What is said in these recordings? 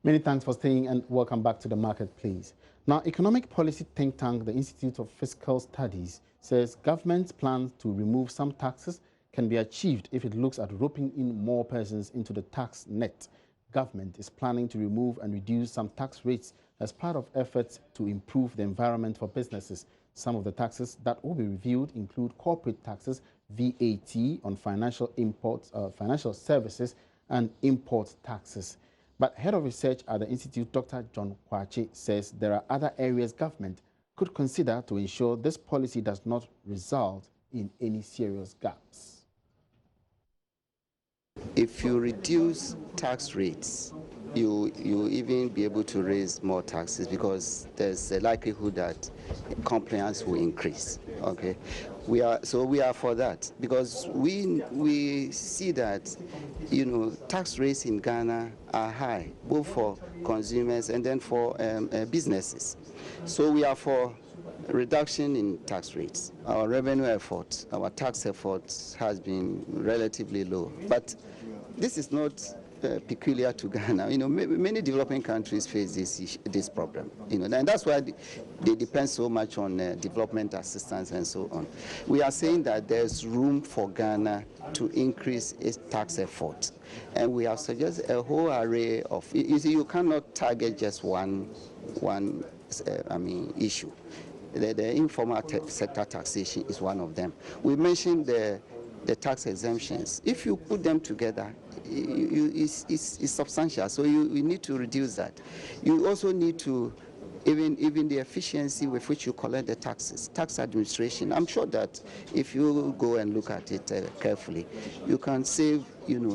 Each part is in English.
Many thanks for staying and welcome back to the market, please. Now, economic policy think tank, the Institute of Fiscal Studies, says government's plans to remove some taxes can be achieved if it looks at roping in more persons into the tax net. Government is planning to remove and reduce some tax rates as part of efforts to improve the environment for businesses. Some of the taxes that will be reviewed include corporate taxes, VAT on financial imports, financial services, and import taxes. But head of research at the Institute, Dr. John Kwache, says there are other areas government could consider to ensure this policy does not result in any serious gaps. If you reduce tax rates, you even be able to raise more taxes because there's a likelihood that compliance will increase. Okay, we are for that because we see that tax rates in Ghana are high both for consumers and then for businesses. So we are for reduction in tax rates. Our revenue effort, our tax efforts has been relatively low, but this is not peculiar to Ghana. Many developing countries face this problem. And that's why they depend so much on development assistance and so on. We are saying that there's room for Ghana to increase its tax effort, and we have suggested a whole array of. You cannot target just one issue. The informal sector taxation is one of them. We mentioned the tax exemptions. If you put them together, it's substantial. So you need to reduce that. You also need to even the efficiency with which you collect the taxes, tax administration. I'm sure that if you go and look at it carefully, you can save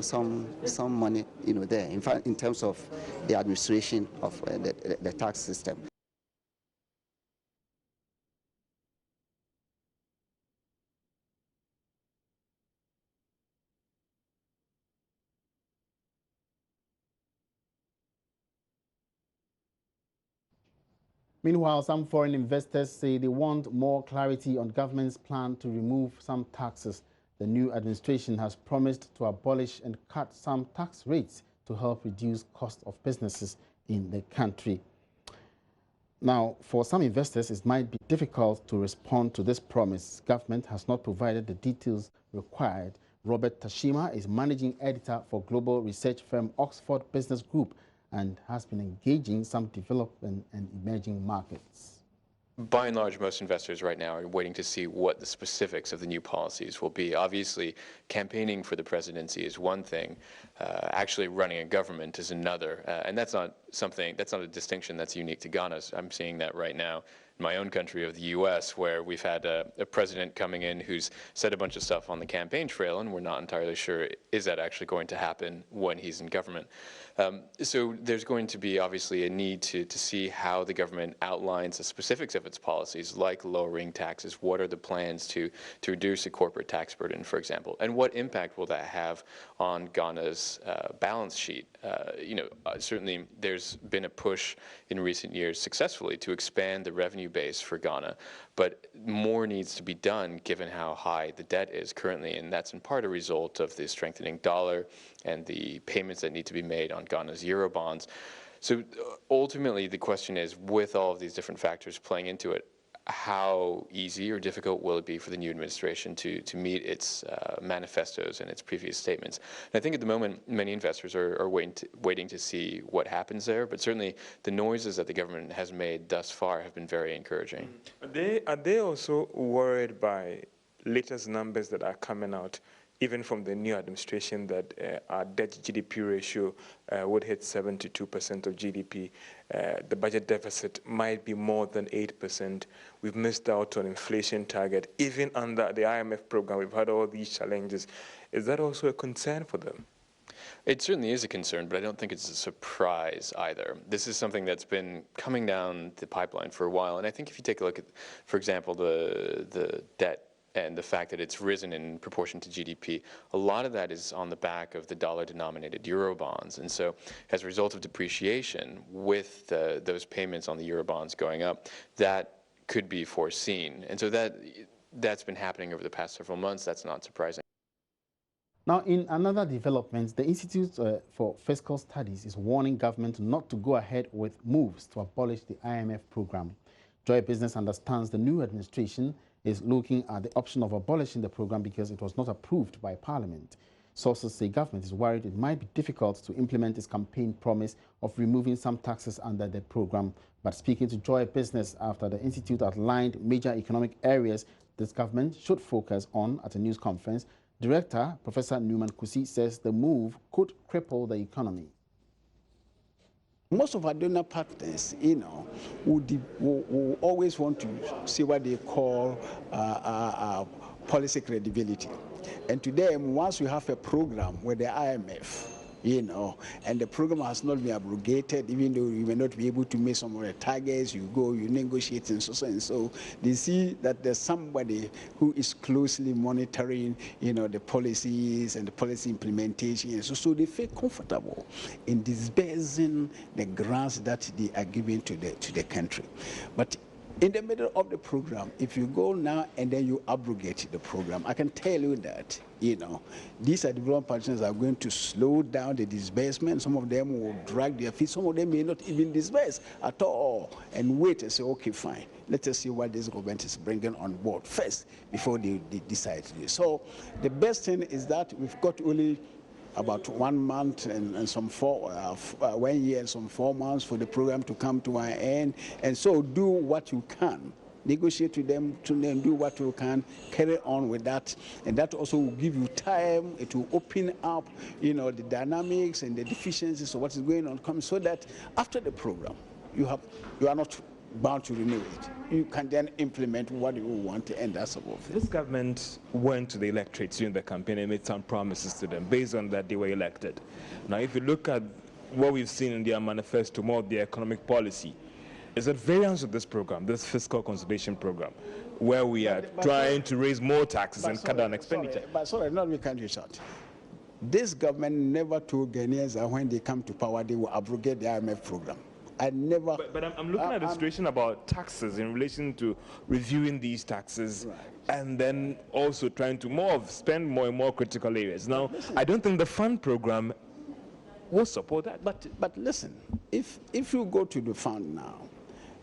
some money there. In fact, in terms of the administration of the tax system. Meanwhile, some foreign investors say they want more clarity on government's plan to remove some taxes. The new administration has promised to abolish and cut some tax rates to help reduce cost of businesses in the country. Now, for some investors, it might be difficult to respond to this promise. Government has not provided the details required. Robert Tashima is managing editor for global research firm Oxford Business Group and has been engaging some developing and emerging markets. By and large, most investors right now are waiting to see what the specifics of the new policies will be. Obviously, campaigning for the presidency is one thing. Actually running a government is another. And that's not a distinction that's unique to Ghana. I'm seeing that right now in my own country of the U.S., where we've had a president coming in who's said a bunch of stuff on the campaign trail, and we're not entirely sure is that actually going to happen when he's in government. So there's going to be obviously a need to see how the government outlines the specifics of its policies, like lowering taxes. What are the plans to reduce the corporate tax burden, for example, and what impact will that have on Ghana's balance sheet? Certainly there's been a push in recent years successfully to expand the revenue base for Ghana, but more needs to be done given how high the debt is currently, and that's in part a result of the strengthening dollar and the payments that need to be made on Ghana's euro bonds. So ultimately the question is, with all of these different factors playing into it, how easy or difficult will it be for the new administration to meet its manifestos and its previous statements? And I think at the moment, many investors are waiting to see what happens there, but certainly the noises that the government has made thus far have been very encouraging. Are they also worried by latest numbers that are coming out, even from the new administration, that our debt-GDP ratio would hit 72% of GDP. The budget deficit might be more than 8%. We've missed out on inflation target. Even under the IMF program, we've had all these challenges. Is that also a concern for them? It certainly is a concern, but I don't think it's a surprise either. This is something that's been coming down the pipeline for a while, and I think if you take a look at, for example, the debt and the fact that it's risen in proportion to GDP, a lot of that is on the back of the dollar-denominated euro bonds. And so as a result of depreciation, with those payments on the euro bonds going up, that could be foreseen. And so that's been happening over the past several months. That's not surprising. Now, in another development, the Institute for Fiscal Studies is warning government not to go ahead with moves to abolish the IMF program. Joy Business understands the new administration is looking at the option of abolishing the program because it was not approved by Parliament. Sources say government is worried it might be difficult to implement its campaign promise of removing some taxes under the program. But speaking to Joy Business after the Institute outlined major economic areas this government should focus on at a news conference, Director Professor Newman Kusi says the move could cripple the economy. Most of our donor partners, will always want to see what they call policy credibility. And to them, once you have a program with the IMF, and the program has not been abrogated, even though you may not be able to meet some of the targets, you go, you negotiate, and so. They see that there's somebody who is closely monitoring, the policies and the policy implementation. So they feel comfortable in disbursing the grants that they are giving to the country. But in the middle of the program, if you go now and then you abrogate the program, I can tell you that, these are development partners are going to slow down the disbursement. Some of them will drag their feet. Some of them may not even disburse at all and wait and say, okay, fine. Let us see what this government is bringing on board first before they decide to do. So the best thing is that we've got only about 1 month and some 1 year and some 4 months for the program to come to an end. And so do what you can. Negotiate with them, do what you can, carry on with that. And that also will give you time. It will open up, the dynamics and the deficiencies of what is going on, so that after the program, you are not bound to renew it. You can then implement what you want, and that's all. This government went to the electorates during the campaign and made some promises to them. Based on that, they were elected. Now, if you look at what we've seen in their manifesto, more of their economic policy, is at variance with this program, this fiscal consolidation program, where we are trying to raise more taxes and cut down expenditure. Sorry, not we can't short. This government never told Ghanaians that when they come to power, they will abrogate the IMF program. I never. But I'm looking at the situation about taxes in relation to reviewing these taxes, right, and then also trying to spend more and more critical areas. Now, I don't think the fund program will support that. But listen, if you go to the fund now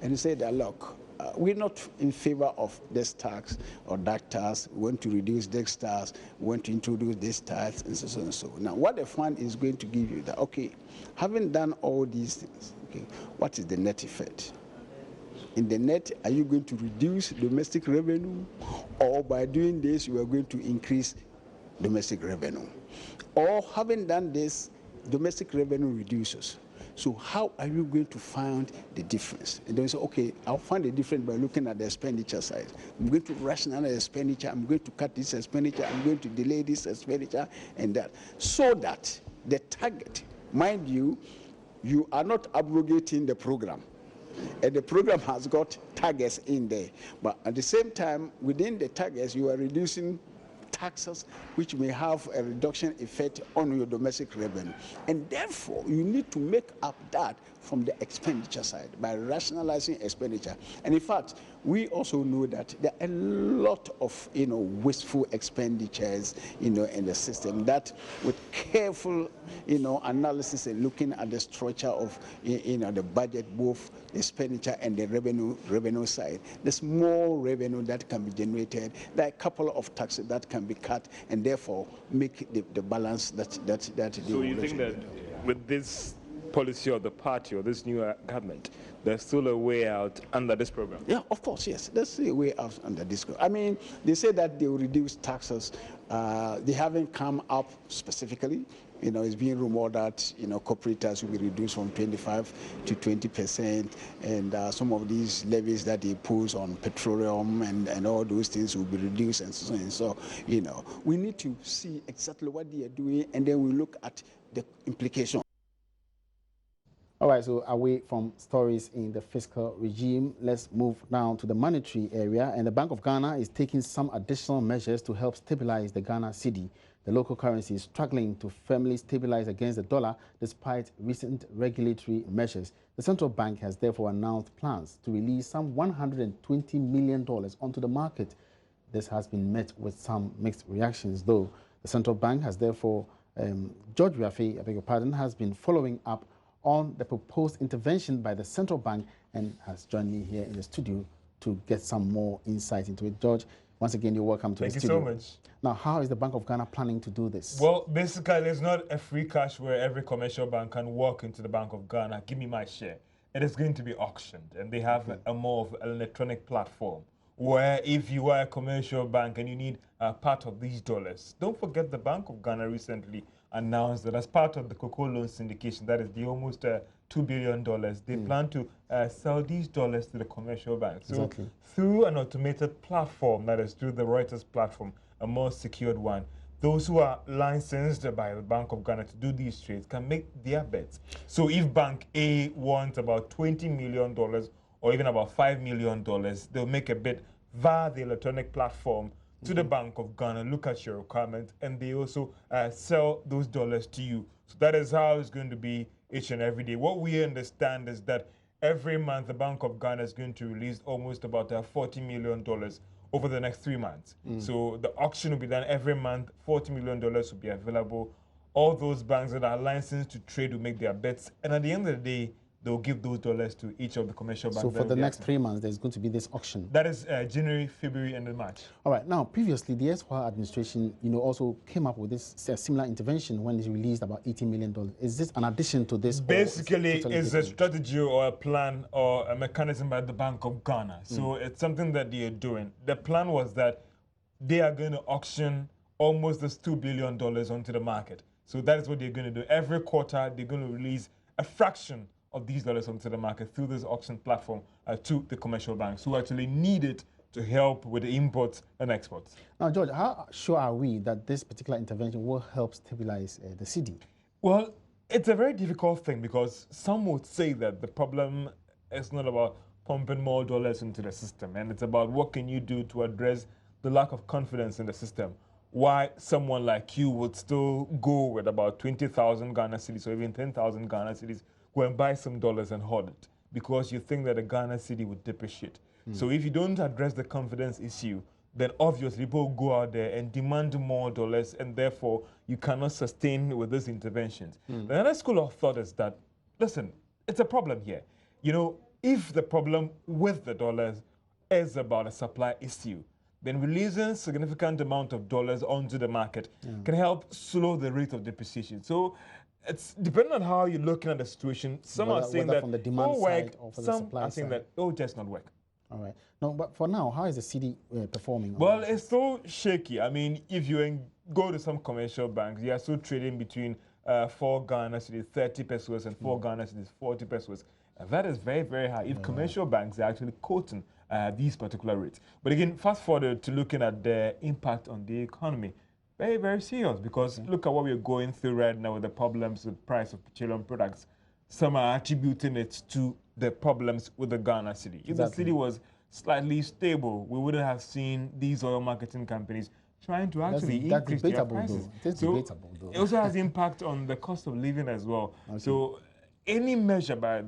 and you say that, look, we're not in favor of this tax or that tax. We want to reduce this tax. We want to introduce this tax, and so on and so. Now, what the fund is going to give you that, okay, having done all these things, okay, what is the net effect? In the net, are you going to reduce domestic revenue, or by doing this, you are going to increase domestic revenue? Or having done this, domestic revenue reduces. So how are you going to find the difference? And then say, okay, I'll find the difference by looking at the expenditure side. I'm going to rationalize expenditure. I'm going to cut this expenditure. I'm going to delay this expenditure and that. So that the target, mind you, you are not abrogating the program. And the program has got targets in there. But at the same time, within the targets, you are reducing taxes which may have a reduction effect on your domestic revenue. And therefore, you need to make up that from the expenditure side by rationalizing expenditure. And in fact, we also know that there are a lot of wasteful expenditures in the system that with careful analysis and looking at the structure of the budget, both the expenditure and the revenue side, there's more revenue that can be generated. There are a couple of taxes that can be cut and therefore make the balance that so you think that with this policy of the party or this new government, there's still a way out under this program? Yeah, of course, yes. There's still a way out under this program. I mean, they say that they will reduce taxes. They haven't come up specifically. It's being rumored that, corporate tax will be reduced from 25 to 20%, and some of these levies that they pose on petroleum and all those things will be reduced and so on. And so, we need to see exactly what they are doing, and then we look at the implication. All right, so away from stories in the fiscal regime, let's move down to the monetary area. And the Bank of Ghana is taking some additional measures to help stabilize the Ghana cedi. The local currency is struggling to firmly stabilize against the dollar despite recent regulatory measures. The central bank has therefore announced plans to release some $120 million onto the market. This has been met with some mixed reactions, though. The central bank has therefore, George Wiafe, I beg your pardon, has been following up on the proposed intervention by the central bank and has joined me here in the studio to get some more insight into it. George, once again, you're welcome to the studio. Thank you so much. Now, how is the Bank of Ghana planning to do this? Well, basically, there's not a free cash where every commercial bank can walk into the Bank of Ghana, give me my share. It is going to be auctioned, and they have a more of an electronic platform where if you are a commercial bank and you need part of these dollars, don't forget the Bank of Ghana recently announced that as part of the cocoa loan syndication, that is the almost $2 billion, they plan to sell these dollars to the commercial banks. So through an automated platform, that is through the Reuters platform, a more secured one, those who are licensed by the Bank of Ghana to do these trades can make their bets. So if Bank A wants about $20 million or even about $5 million, they'll make a bid via the electronic platform to the Bank of Ghana, look at your requirement, and they also sell those dollars to you. So that is how it's going to be each and every day. What we understand is that every month the Bank of Ghana is going to release almost about $40 million over the next 3 months. So the auction will be done every month, $40 million will be available. All those banks that are licensed to trade will make their bets, and at the end of the day, they'll give those dollars to each of the commercial banks. So for the next 3 months, there's going to be this auction. That is January, February, and then March. All right. Now, previously, the SY administration, also came up with this similar intervention when it released about $80 million. Is this an addition to this? Basically, it's a strategy or a plan or a mechanism by the Bank of Ghana. So it's something that they are doing. The plan was that they are going to auction almost this $2 billion onto the market. So that is what they're going to do. Every quarter, they're going to release a fraction of these dollars onto the market through this auction platform to the commercial banks who actually need it to help with the imports and exports. Now, George, how sure are we that this particular intervention will help stabilize the cedi? Well, it's a very difficult thing because some would say that the problem is not about pumping more dollars into the system, and it's about what can you do to address the lack of confidence in the system. Why someone like you would still go with about 20,000 Ghana cedis or even 10,000 Ghana cedis, go and buy some dollars and hold it because you think that the Ghana cedi would depreciate. So if you don't address the confidence issue, then obviously people will go out there and demand more dollars, and therefore you cannot sustain with these interventions. Another school of thought is that, listen, it's a problem here. If the problem with the dollars is about a supply issue, then releasing significant amount of dollars onto the market can help slow the rate of depreciation. So it's depending on how you're looking at the situation. Some are saying that from the demand side or from the supply some are saying that it will just not work. All right. No, but for now, how is the cedi performing? Well, it's so shaky. I mean, if you go to some commercial banks, they are still trading between 4 Ghana cedis, 30 pesos, and 4 Ghana cedis, 40 pesos. And that is very, very high if commercial banks are actually quoting these particular rates. But again, fast forward to looking at the impact on the economy. Very, very serious, because look at what we're going through right now with the problems with the price of petroleum products. Some are attributing it to the problems with the Ghana cedi. If the cedi was slightly stable, we wouldn't have seen these oil marketing companies trying to actually increase their prices. That's debatable, though. It also has impact on the cost of living as well. So any measure by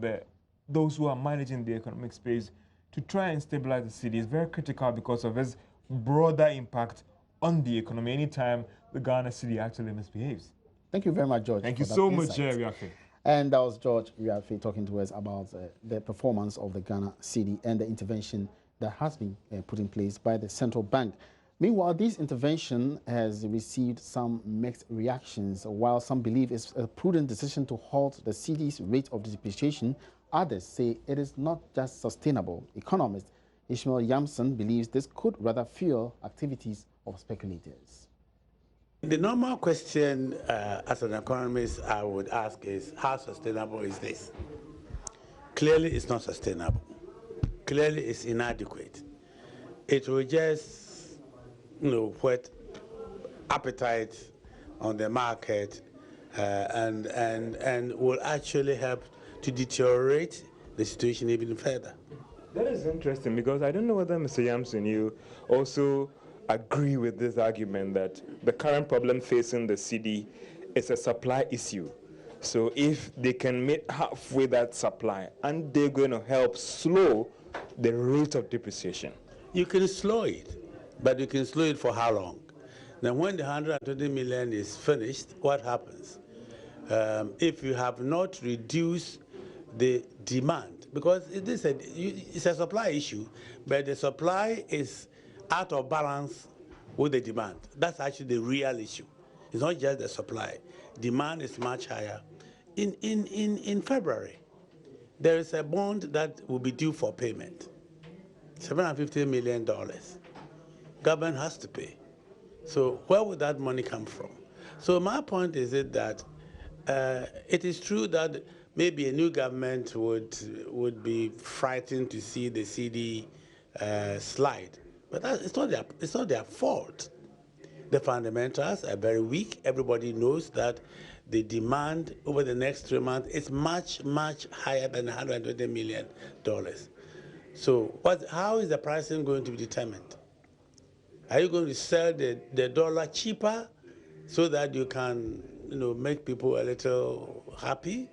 those who are managing the economic space to try and stabilize the cedi is very critical because of its broader impact on the economy anytime the Ghana cedi actually misbehaves. Thank you very much, George. Thank you so much, Wiafe. And that was George Wiafe talking to us about the performance of the Ghana cedi and the intervention that has been put in place by the central bank. Meanwhile, this intervention has received some mixed reactions. While some believe it's a prudent decision to halt the cedi's rate of depreciation, others say it is not just sustainable. Economist Ishmael Yamson believes this could rather fuel activities of speculators. The normal question as an economist I would ask is, how sustainable is this? Clearly it's not sustainable. Clearly it's inadequate. It will just whet appetite on the market and will actually help to deteriorate the situation even further. That is interesting, because I don't know whether, Mr. Yamson, you also agree with this argument that the current problem facing the cedi is a supply issue. So if they can meet halfway that supply, and they're going to help slow the rate of depreciation. You can slow it, but you can slow it for how long? Then when the 120 million is finished, what happens? If you have not reduced the demand, because it's a supply issue, but the supply is out of balance with the demand. That's actually the real issue. It's not just the supply. Demand is much higher. In February, there is a bond that will be due for payment, $750 million. Government has to pay. So where would that money come from? So my point is that it is true that maybe a new government would be frightened to see the CD slide, but it's not their fault. The fundamentals are very weak. Everybody knows that the demand over the next 3 months is much, much higher than $120 million. So how is the pricing going to be determined? Are you going to sell the dollar cheaper so that you can make people a little happy?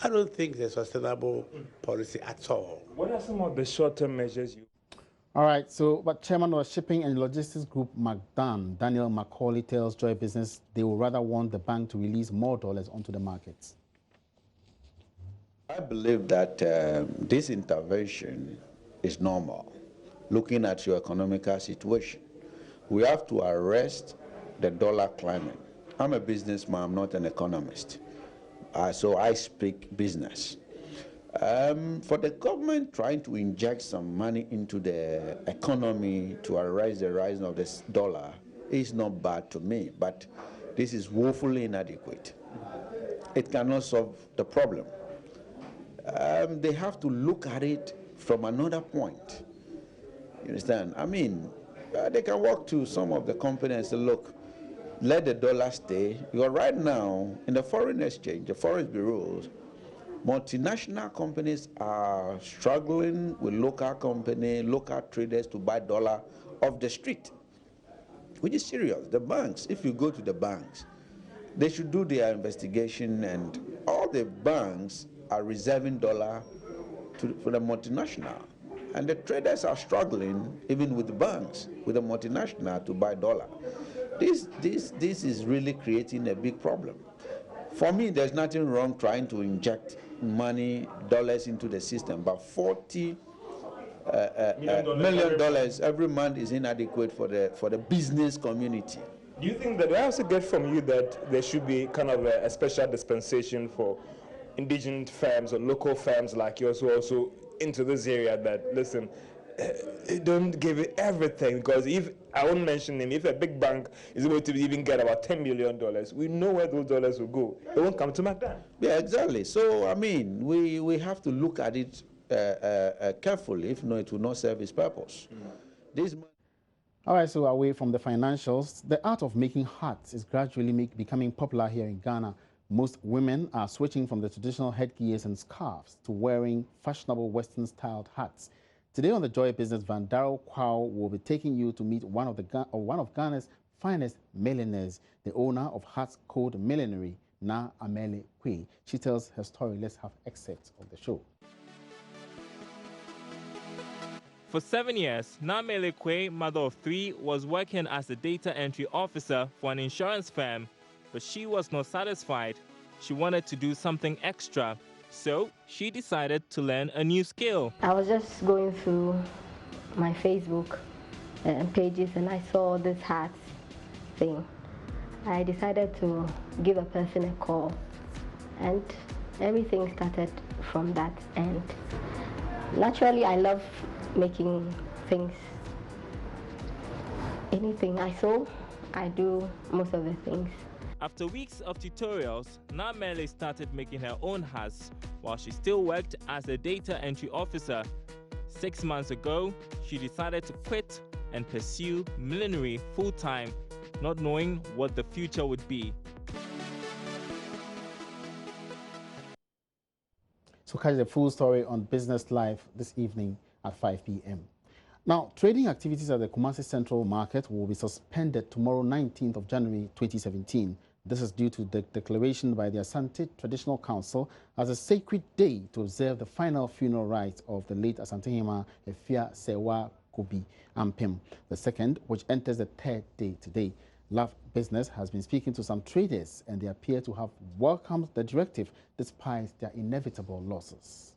I don't think it's a sustainable policy at all. What are some of the short-term measures you... All right, so but Chairman of Shipping and Logistics Group, McDan, Daniel Macaulay, tells Joy Business they would rather want the bank to release more dollars onto the markets. I believe that this intervention is normal, looking at your economical situation. We have to arrest the dollar climate. I'm a businessman, I'm not an economist, so I speak business. For the government trying to inject some money into the economy to arrest the rise of this dollar is not bad to me, but this is woefully inadequate. It cannot solve the problem. They have to look at it from another point. You understand? I mean, they can walk to some of the companies and say, look, let the dollar stay. Because right now, in the foreign exchange, the foreign bureaus, multinational companies are struggling with local companies, local traders to buy dollar off the street, which is serious. The banks, if you go to the banks, they should do their investigation, and all the banks are reserving dollar for the multinational. And the traders are struggling, even with the banks, with the multinational, to buy dollar. This is really creating a big problem. For me, there's nothing wrong trying to inject money, dollars into the system, but $40 million every month is inadequate for the business community. Do you think that I also get from you that there should be kind of a special dispensation for indigenous firms or local firms like yours who are also into this area that, listen, don't give it everything, because if, I won't mention him, if a big bank is able to even get about $10 million, we know where those dollars will go. They won't come to McDan. Yeah, exactly. So, I mean, we have to look at it carefully. If not, it will not serve its purpose. All right, so away from the financials, the art of making hats is gradually becoming popular here in Ghana. Most women are switching from the traditional headgears and scarves to wearing fashionable Western-styled hats. Today on the Joy Business, Van Darrow Kwao will be taking you to meet one of Ghana's finest millionaires, the owner of Hats Code Millinery, Na Amele Kwe. She tells her story. Let's have excerpts of the show. For 7 years, Na Amele Kwe, mother of 3, was working as a data entry officer for an insurance firm, but she was not satisfied. She wanted to do something extra. So she decided to learn a new skill. I was just going through my Facebook pages and I saw this hats thing. I decided to give a person a call, and everything started from that. And naturally, I love making things. Anything I sew, I do most of the things. After weeks of tutorials, Na Amele started making her own hats while she still worked as a data entry officer. 6 months ago, she decided to quit and pursue millinery full-time, not knowing what the future would be. So catch the full story on Business Live this evening at 5 p.m. Now, trading activities at the Kumasi Central Market will be suspended tomorrow, 19th of January 2017. This is due to the declaration by the Asante Traditional Council as a sacred day to observe the final funeral rites of the late Asantehima Efia Sewa Kobi Ampim II, which enters the 3rd day today. Love Business has been speaking to some traders, and they appear to have welcomed the directive despite their inevitable losses.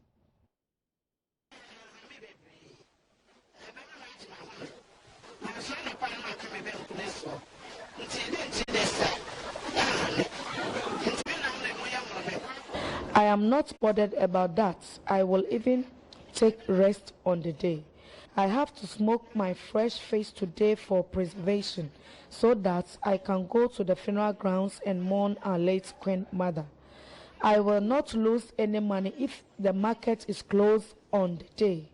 I am not bothered about that. I will even take rest on the day. I have to smoke my fresh face today for preservation so that I can go to the funeral grounds and mourn our late Queen Mother. I will not lose any money if the market is closed on the day.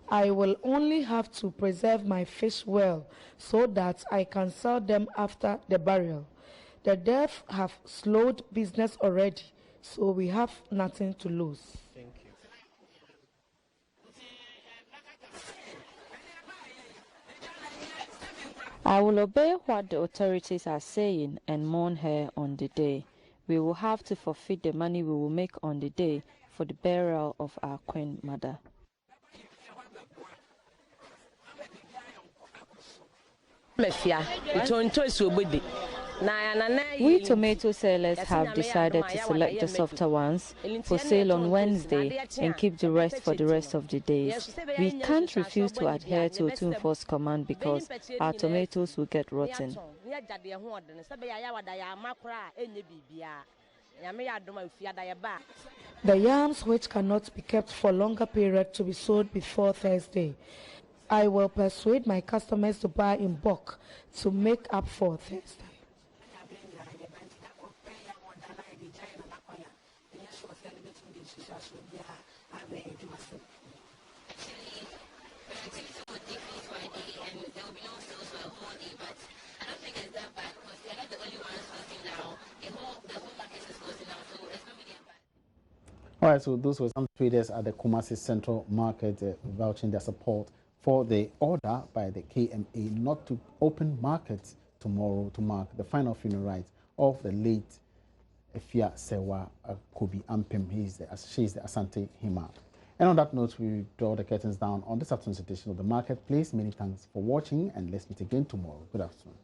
I will only have to preserve my fish well so that I can sell them after the burial. The death have slowed business already, so we have nothing to lose. Thank you. I will obey what the authorities are saying and mourn her on the day. We will have to forfeit the money we will make on the day for the burial of our Queen Mother. We tomato sellers have decided to select the softer ones for sale on Wednesday and keep the rest for the rest of the days. We can't refuse to adhere to Otumfo's command because our tomatoes will get rotten. The yams which cannot be kept for longer period to be sold before Thursday. I will persuade my customers to buy in bulk to make up for Thursday. All right, so those were some traders at the Kumasi Central Market vouching their support for the order by the KMA not to open markets tomorrow to mark the final funeral rites of the late Efia Sewa Kobi Ampem. She is the Asante Hima. And on that note, we draw the curtains down on this afternoon's edition of The Marketplace. Many thanks for watching, and let's meet again tomorrow. Good afternoon.